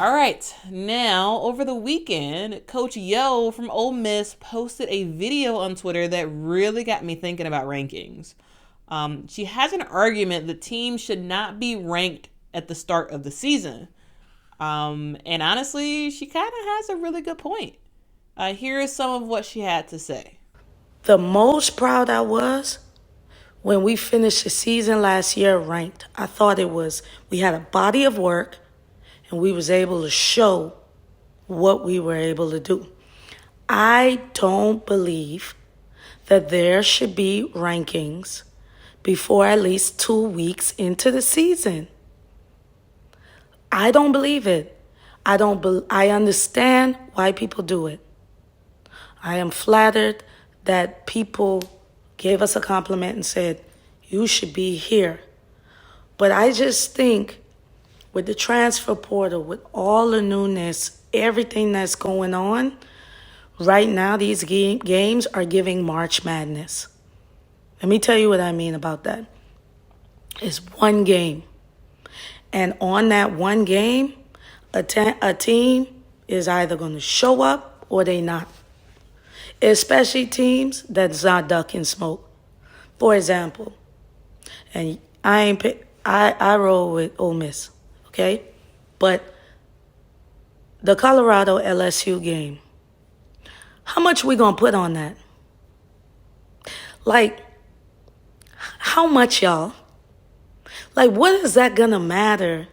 All right, now over the weekend, Coach Yo from Ole Miss posted a video on Twitter that really got me thinking about rankings. She has an argument that teams should not be ranked at the start of the season. And honestly, she kind of has a really good point. Here is some of what she had to say. The most proud I was when we finished the season last year ranked. I thought we had a body of work and we was able to show what we were able to do. I don't believe that there should be rankings before at least 2 weeks into the season. I don't believe it. I understand why people do it. I am flattered that people gave us a compliment and said, you should be here. But I just think with the transfer portal, with all the newness, everything that's going on, right now these games are giving March Madness. Let me tell you what I mean about that. It's one game. And on that one game, a team is either going to show up or they not. Especially teams that's not ducking smoke. For example, and I roll with Ole Miss, okay? But the Colorado LSU game, how much we gonna put on that? Like, how much, y'all? Like, what is that gonna matter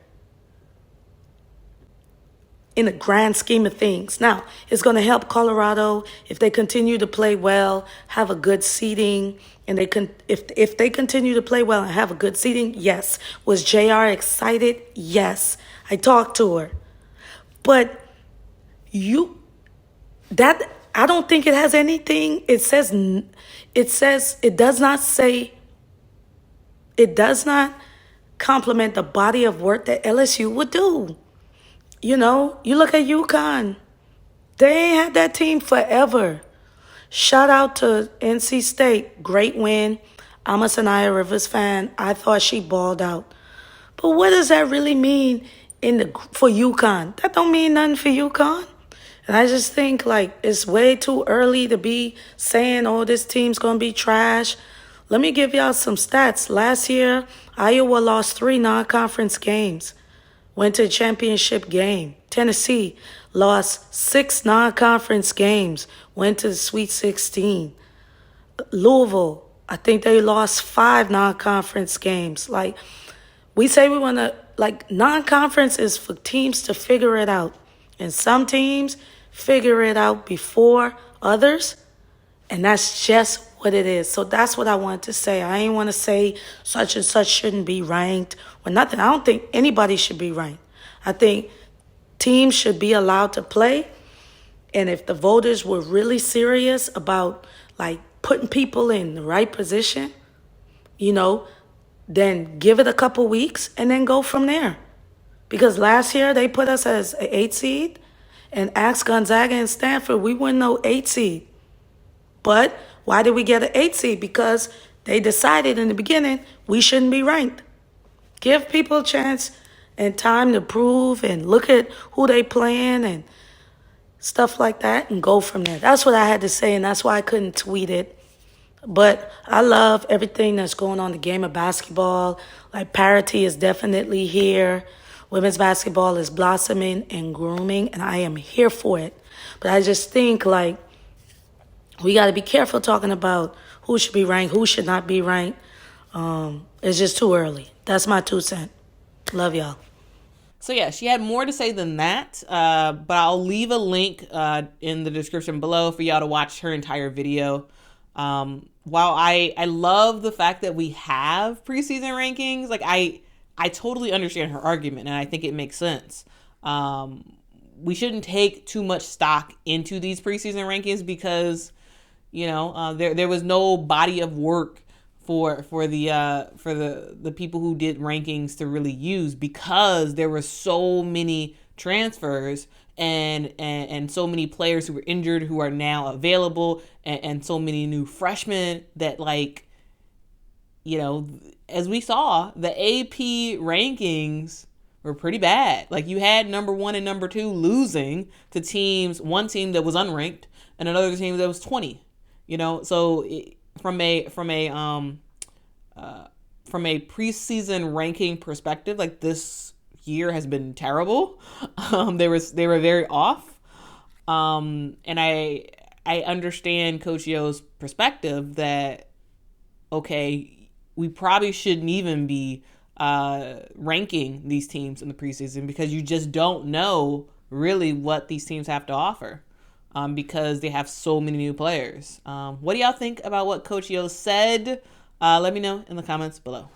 in the grand scheme of things? Now, it's going to help Colorado if they continue to play well, have a good seeding, and if they continue to play well and have a good seeding, yes. Was JR excited? Yes. I talked to her. But I don't think it has anything. It does not complement the body of work that LSU would do. You know, you look at UConn. They ain't had that team forever. Shout out to NC State. Great win. I'm a Sanaya Rivers fan. I thought she balled out. But what does that really mean for UConn? That don't mean nothing for UConn. And I just think, like, it's way too early to be saying, oh, this team's going to be trash. Let me give y'all some stats. Last year, Iowa lost 3 non-conference games. Went to a championship game. Tennessee lost 6 non-conference games. Went to the Sweet 16. Louisville, I think they lost 5 non-conference games. Like, we say we want to, like, non-conference is for teams to figure it out. And some teams figure it out before others. And that's just what it is. So that's what I wanted to say. I ain't want to say such and such shouldn't be ranked or nothing. I don't think anybody should be ranked. I think teams should be allowed to play. And if the voters were really serious about, like, putting people in the right position, then give it a couple weeks and then go from there. Because last year they put us as an 8 seed, and ask Gonzaga and Stanford, we weren't no 8 seed. But why did we get an 8 seed? Because they decided in the beginning we shouldn't be ranked. Give people a chance and time to prove and look at who they playing and stuff like that and go from there. That's what I had to say, and that's why I couldn't tweet it. But I love everything that's going on in the game of basketball. Like, parity is definitely here. Women's basketball is blossoming and grooming, and I am here for it. But I just think, like, we got to be careful talking about who should be ranked, who should not be ranked. It's just too early. That's my 2 cents. Love y'all. So yeah, she had more to say than that, but I'll leave a link in the description below for y'all to watch her entire video. While I love the fact that we have preseason rankings, like, I totally understand her argument, and I think it makes sense. We shouldn't take too much stock into these preseason rankings because, there was no body of work for the people who did rankings to really use, because there were so many transfers and so many players who were injured who are now available, and so many new freshmen that, like, as we saw, the AP rankings were pretty bad. Like, you had number 1 and number 2 losing to teams, one team that was unranked and another team that was 20. So from a preseason ranking perspective, like, this year has been terrible. They were very off. And I understand Coach Yo's perspective that, okay, we probably shouldn't even be ranking these teams in the preseason, because you just don't know really what these teams have to offer, because they have so many new players. What do y'all think about what Coach Yo said? Let me know in the comments below.